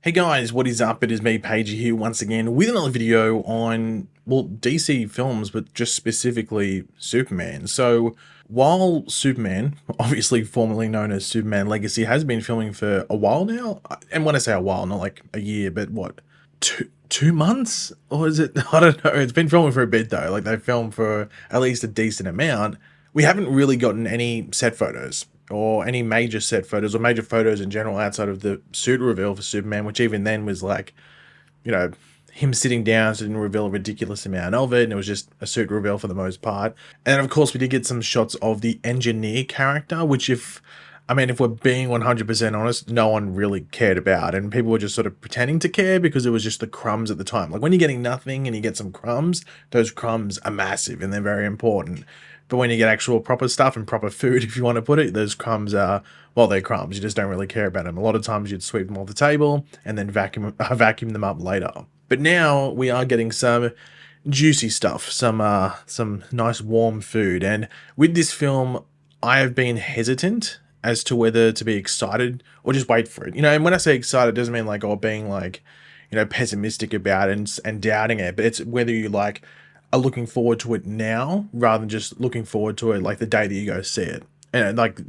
Hey guys, what is up? It is me, Pagey, here once again with another video on, well, DC films, but just specifically Superman. So, while Superman, obviously formerly known as Superman Legacy, has been filming for a while now, and when I say a while, not like a year, but what, two months? Or is it? I don't know. It's been filming for a bit though. Like, they filmed for at least a decent amount. We haven't really gotten any set photos or any major set photos or major photos in general outside of the suit reveal for Superman, which even then was like, you know, him sitting down, so it didn't reveal a ridiculous amount of it, and it was just a suit reveal for the most part. And of course, we did get some shots of the engineer character, which if we're being 100% honest, no one really cared about, and people were just sort of pretending to care because it was just the crumbs at the time. Like when you're getting nothing and you get some crumbs, those crumbs are massive and they're very important. But when you get actual proper stuff and proper food, if you want to put it, those crumbs are, well, they're crumbs. You just don't really care about them. A lot of times you'd sweep them off the table and then vacuum them up later. But now we are getting some juicy stuff, some nice warm food. And with this film, I have been hesitant as to whether to be excited or just wait for it. And when I say excited, it doesn't mean like, oh, being like, pessimistic about it and doubting it, but it's whether you like are looking forward to it now rather than just looking forward to it like the day that you go see it. And like,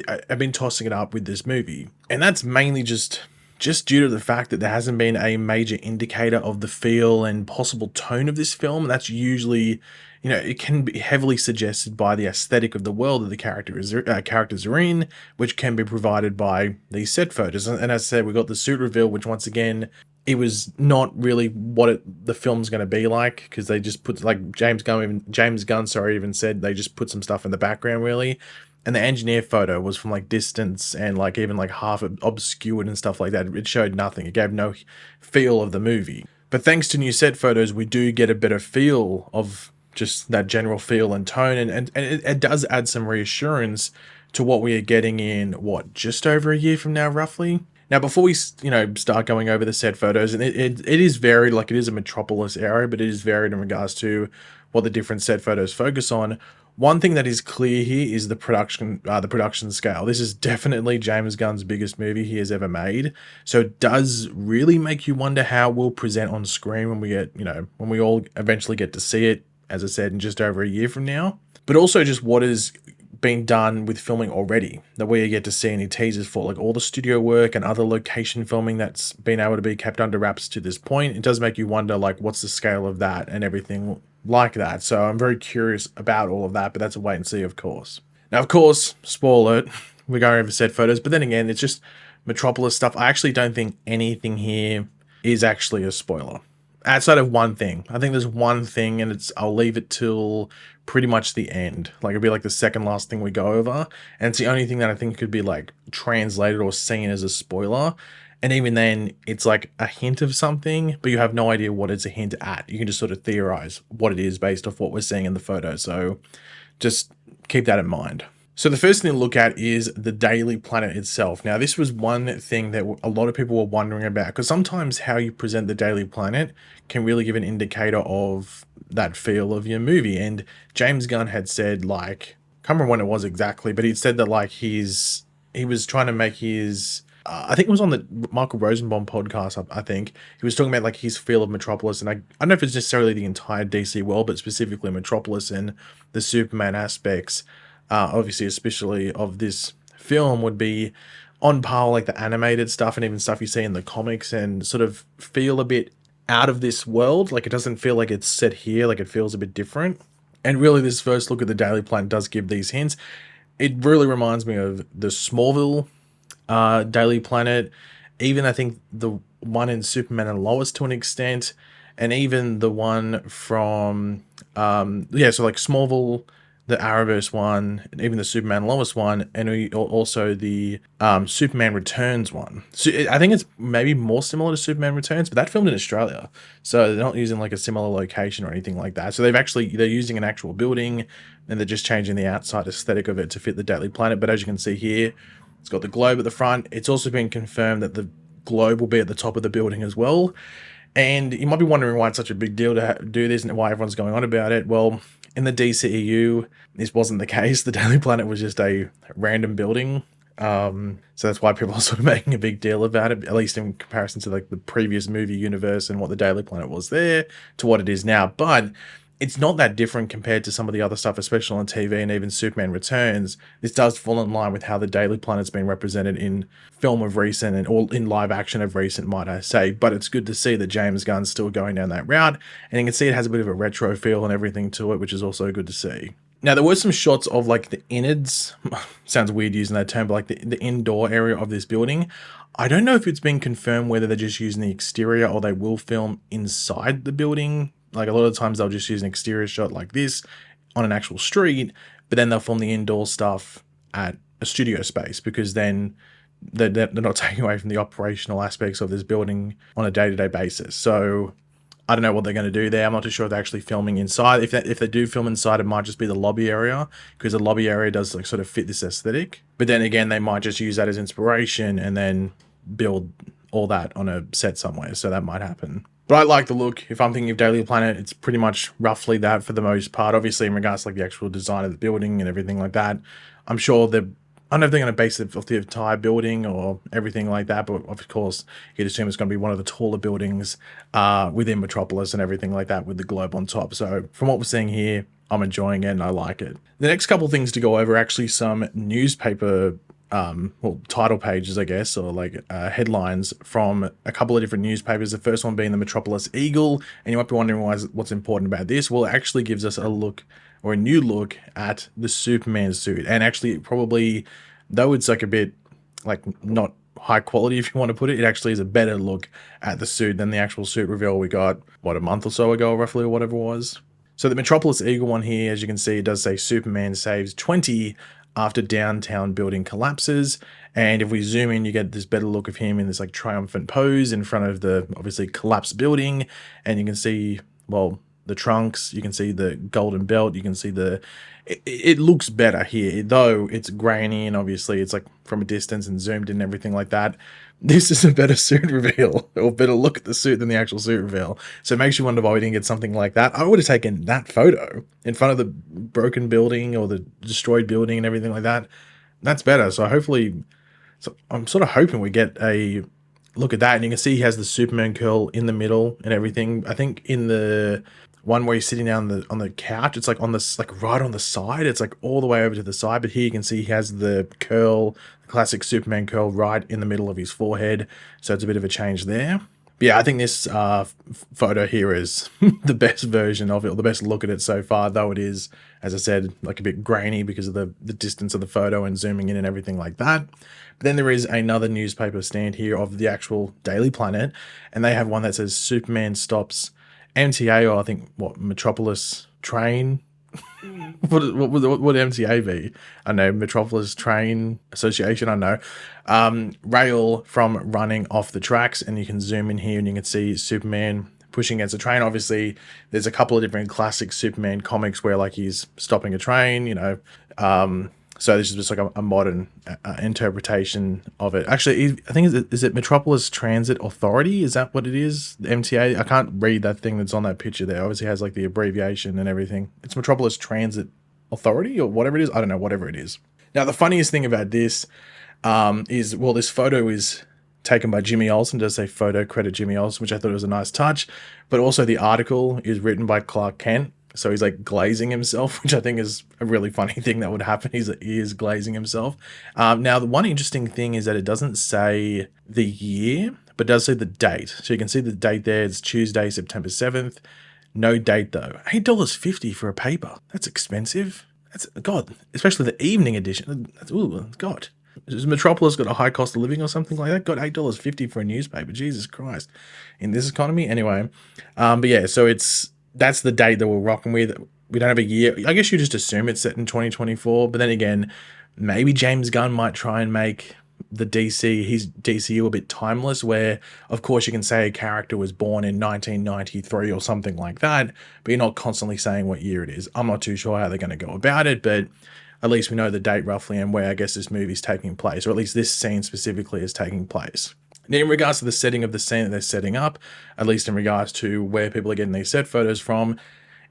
I've been tossing it up with this movie, and that's mainly just due to the fact that there hasn't been a major indicator of the feel and possible tone of this film. That's usually, it can be heavily suggested by the aesthetic of the world that the characters are in, which can be provided by these set photos. And as I said, we got the suit reveal, which once again, it was not really what the film's going to be like, because they just put, like, James Gunn, sorry, even said they just put some stuff in the background really. And the engineer photo was from like distance and like even like half obscured and stuff like that. It showed nothing. It gave no feel of the movie. But thanks to new set photos, we do get a better feel of just that general feel and tone. And it does add some reassurance to what we are getting in, what, just over a year from now, roughly? Now, before we, start going over the set photos, and it is varied, like it is a Metropolis area, but it is varied in regards to what the different set photos focus on. One thing that is clear here is the production scale. This is definitely James Gunn's biggest movie he has ever made. So it does really make you wonder how we'll present on screen when we get, when we all eventually get to see it, as I said, in just over a year from now. But also just what is being done with filming already, that we get to see any teasers for, like all the studio work and other location filming that's been able to be kept under wraps to this point. It does make you wonder, like, what's the scale of that and everything like that. So I'm very curious about all of that, but that's a wait and see, of course. Now, of course, spoiler it, we're going over set photos, but then again, it's just Metropolis stuff. I actually don't think anything here is actually a spoiler. Outside of one thing. I think there's one thing, and I'll leave it till pretty much the end. Like, it'll be like the second last thing we go over, and it's the only thing that I think could be like translated or seen as a spoiler. And even then, it's like a hint of something, but you have no idea what it's a hint at. You can just sort of theorize what it is based off what we're seeing in the photo. So just keep that in mind. So the first thing to look at is the Daily Planet itself. Now, this was one thing that a lot of people were wondering about, because sometimes how you present the Daily Planet can really give an indicator of that feel of your movie. And James Gunn had said, like, I can't remember when it was exactly, but he said that like he was trying to make his, I think it was on the Michael Rosenbaum podcast, I think. He was talking about like his feel of Metropolis, and I don't know if it's necessarily the entire DC world, but specifically Metropolis and the Superman aspects. Obviously, especially of this film, would be on par like the animated stuff and even stuff you see in the comics, and sort of feel a bit out of this world. Like, it doesn't feel like it's set here, like it feels a bit different. And really, this first look at the Daily Planet does give these hints. It really reminds me of the Smallville Daily Planet, even I think the one in Superman and Lois to an extent, and even the one from so like Smallville, the Arrowverse one, and even the Superman Lois one, and also the Superman Returns one. So I think it's maybe more similar to Superman Returns, but that filmed in Australia, so they're not using like a similar location or anything like that. So they're using an actual building, and they're just changing the outside aesthetic of it to fit the Daily Planet. But as you can see here, it's got the globe at the front. It's also been confirmed that the globe will be at the top of the building as well. And you might be wondering why it's such a big deal to do this and why everyone's going on about it. Well, in the DCEU, this wasn't the case. The Daily Planet was just a random building So that's why people are sort of making a big deal about it, at least in comparison to like the previous movie universe and what the Daily Planet was there to what it is now. But it's not that different compared to some of the other stuff, especially on TV and even Superman Returns. This does fall in line with how the Daily Planet's been represented in film of recent and all in live action of recent, might I say. But it's good to see that James Gunn's still going down that route, and you can see it has a bit of a retro feel and everything to it, which is also good to see. Now, there were some shots of like the innards, sounds weird using that term, but like the indoor area of this building. I don't know if it's been confirmed whether they're just using the exterior or they will film inside the building. Like a lot of times they'll just use an exterior shot like this on an actual street, but then they'll film the indoor stuff at a studio space, because then they're not taking away from the operational aspects of this building on a day-to-day basis. So I don't know what they're going to do there. I'm not too sure if they're actually filming inside. If they do film inside, it might just be the lobby area, because the lobby area does like sort of fit this aesthetic. But then again, they might just use that as inspiration and then build all that on a set somewhere. So that might happen. But I like the look. If I'm thinking of Daily Planet, it's pretty much roughly that for the most part. Obviously, in regards to like the actual design of the building and everything like that, I'm sure I don't know if they're going to base it off the entire building or everything like that, but of course, you'd assume it's going to be one of the taller buildings within Metropolis and everything like that with the globe on top. So from what we're seeing here, I'm enjoying it and I like it. The next couple of things to go over are actually some newspaper title pages, I guess, or like headlines from a couple of different newspapers. The first one being the Metropolis Eagle, and you might be wondering what's important about this. Well, it actually gives us a look, or a new look, at the Superman suit, and actually probably, though it's like a bit like not high quality, if you want to put it, it actually is a better look at the suit than the actual suit reveal we got, what, a month or so ago, roughly, or whatever it was. So the Metropolis Eagle one here, as you can see, it does say Superman saves 20 after downtown building collapses. And if we zoom in, you get this better look of him in this like triumphant pose in front of the obviously collapsed building. And you can see, well, the trunks, you can see the golden belt, you can see it looks better here, though it's grainy and obviously it's like from a distance and zoomed in and everything like that. This is a better suit reveal, or better look at the suit than the actual suit reveal. So it makes you wonder why we didn't get something like that. I would have taken that photo in front of the broken building or the destroyed building and everything like that. That's better. So hopefully, I'm sort of hoping we get a look at that. And you can see he has the Superman curl in the middle and everything. I think in the one where he's sitting down on the couch, it's like on this, like right on the side. It's like all the way over to the side. But here you can see he has the curl, the classic Superman curl, right in the middle of his forehead. So it's a bit of a change there. But yeah, I think this photo here is the best version of it, or the best look at it so far, though it is, as I said, like a bit grainy because of the distance of the photo and zooming in and everything like that. But then there is another newspaper stand here of the actual Daily Planet, and they have one that says Superman stops MTA, or I think, what, Metropolis train? What would MTA be? I know, Metropolis Train Association, I know. Rail from running off the tracks, and you can zoom in here and you can see Superman pushing against a train. Obviously, there's a couple of different classic Superman comics where like he's stopping a train, you know. So this is just like a modern interpretation of it. Actually, I think, is it Metropolis Transit Authority? Is that what it is? The MTA? I can't read that thing that's on that picture there. Obviously has like the abbreviation and everything. It's Metropolis Transit Authority or whatever it is. I don't know, whatever it is. Now, the funniest thing about this is, well, this photo is taken by Jimmy Olsen. Does say photo credit Jimmy Olsen, which I thought was a nice touch. But also the article is written by Clark Kent. So he's like glazing himself, which I think is a really funny thing that would happen. He is glazing himself. Now, the one interesting thing is that it doesn't say the year, but does say the date. So you can see the date there. It's Tuesday, September 7th. No date though. $8.50 for a paper. That's expensive. That's, God, especially the evening edition. That's, ooh, God. Has Metropolis got a high cost of living or something like that? Got $8.50 for a newspaper. Jesus Christ. In this economy? Anyway. But yeah, so that's the date that we're rocking with. We don't have a year. I guess you just assume it's set in 2024. But then again, maybe James Gunn might try and make his DCU a bit timeless, where, of course, you can say a character was born in 1993 or something like that, but you're not constantly saying what year it is. I'm not too sure how they're going to go about it, but at least we know the date roughly and where I guess this movie's taking place, or at least this scene specifically is taking place. Now, in regards to the setting of the scene that they're setting up, at least in regards to where people are getting these set photos from,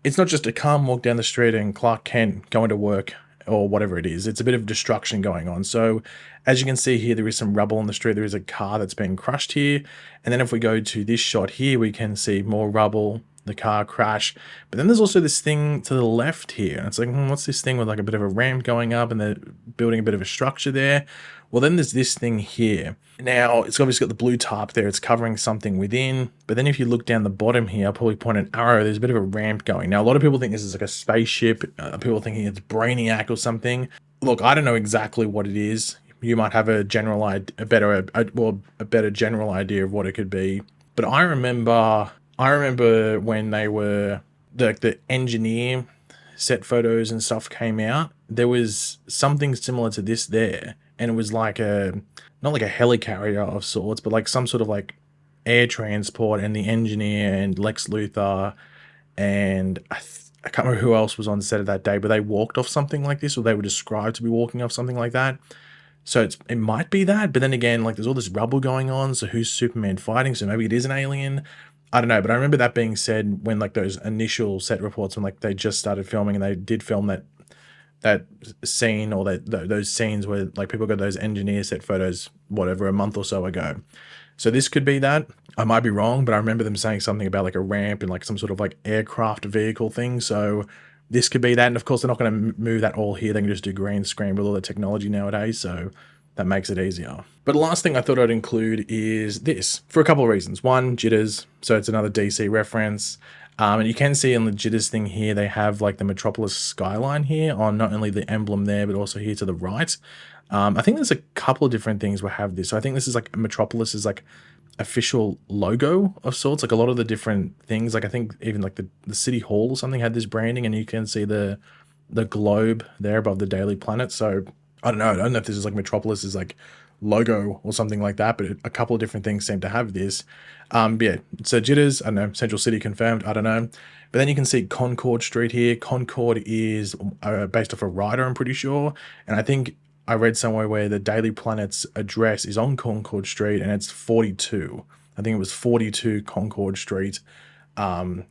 it's not just a calm walk down the street and Clark Kent going to work or whatever it is. It's a bit of destruction going on. So as you can see here, there is some rubble on the street. There is a car that's been crushed here. And then if we go to this shot here, we can see more rubble, the car crash. But then there's also this thing to the left here. And it's like, what's this thing with like a bit of a ramp going up and they're building a bit of a structure there? Well, then there's this thing here. Now, it's obviously got the blue tarp there. It's covering something within. But then if you look down the bottom here, I'll probably point an arrow. There's a bit of a ramp going. Now, a lot of people think this is like a spaceship. People thinking it's Brainiac or something. Look, I don't know exactly what it is. You might have a general idea, a better general idea of what it could be. But I remember when they were the engineer set photos and stuff came out. There was something similar to this there, and it was like not like a helicarrier of sorts, but like some sort of like air transport, and the engineer and Lex Luthor and I can't remember who else was on set of that day, but they walked off something like this, or they were described to be walking off something like that. So it might be that, but then again, like there's all this rubble going on, so who's Superman fighting? So maybe it is an alien. I don't know, but I remember that being said when like those initial set reports, when like they just started filming and they did film that scene, or those scenes where like people got those engineer set photos, whatever, a month or so ago. So this could be that. I might be wrong, but I remember them saying something about like a ramp and like some sort of like aircraft vehicle thing. So this could be that. And of course, they're not going to move that all here. They can just do green screen with all the technology nowadays. So that makes it easier. But the last thing I thought I'd include is this, for a couple of reasons. One, jitters. So it's another DC reference. And you can see on the jitters thing here, they have like the Metropolis skyline here on not only the emblem there, but also here to the right. I think there's a couple of different things will have this. So I think this is like Metropolis is like official logo of sorts. Like a lot of the different things, like I think even like the city hall or something had this branding, and you can see the globe there above the Daily Planet. So I don't know if this is like Metropolis's like logo or something like that, but a couple of different things seem to have this. But yeah, so jitters, I don't know, Central City confirmed, I don't know. But then you can see Concord Street here. Concord is based off a writer, I'm pretty sure. And I think I read somewhere where the Daily Planet's address is on Concord Street, and it's 42. I think it was 42 Concord Street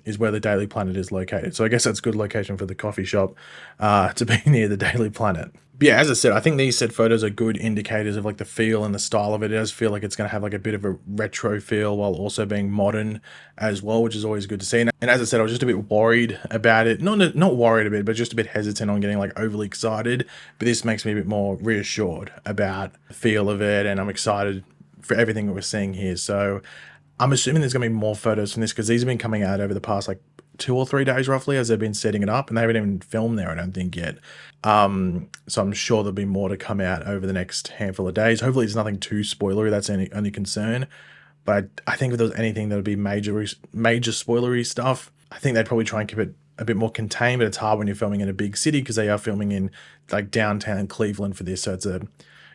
is where the Daily Planet is located. So I guess that's a good location for the coffee shop to be near the Daily Planet. But yeah, as I said, I think these set photos are good indicators of like the feel and the style of it. It does feel like it's going to have like a bit of a retro feel while also being modern as well, which is always good to see. And as I said, I was just a bit worried about it. Not worried a bit, but just a bit hesitant on getting like overly excited. But this makes me a bit more reassured about the feel of it, and I'm excited for everything that we're seeing here. So I'm assuming there's going to be more photos from this, because these have been coming out over the past like 2 or 3 days roughly as they've been setting it up, and they haven't even filmed there, I don't think, yet. So I'm sure there'll be more to come out over the next handful of days. Hopefully it's nothing too spoilery. That's any only concern. But I think if there was anything that would be major spoilery stuff, I think they'd probably try and keep it a bit more contained. But it's hard when you're filming in a big city, because they are filming in like downtown Cleveland for this. So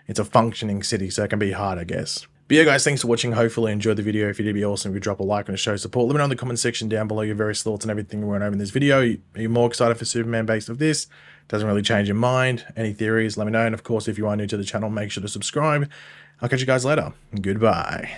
it's a functioning city, so it can be hard, I guess. But yeah, guys, thanks for watching. Hopefully you enjoyed the video. If you did, be awesome if you drop a like and show support. Let me know in the comment section down below your various thoughts and everything we went over in this video. Are you more excited for Superman based off this? Doesn't really change your mind. Any theories, let me know. And of course, if you are new to the channel, make sure to subscribe. I'll catch you guys later. Goodbye.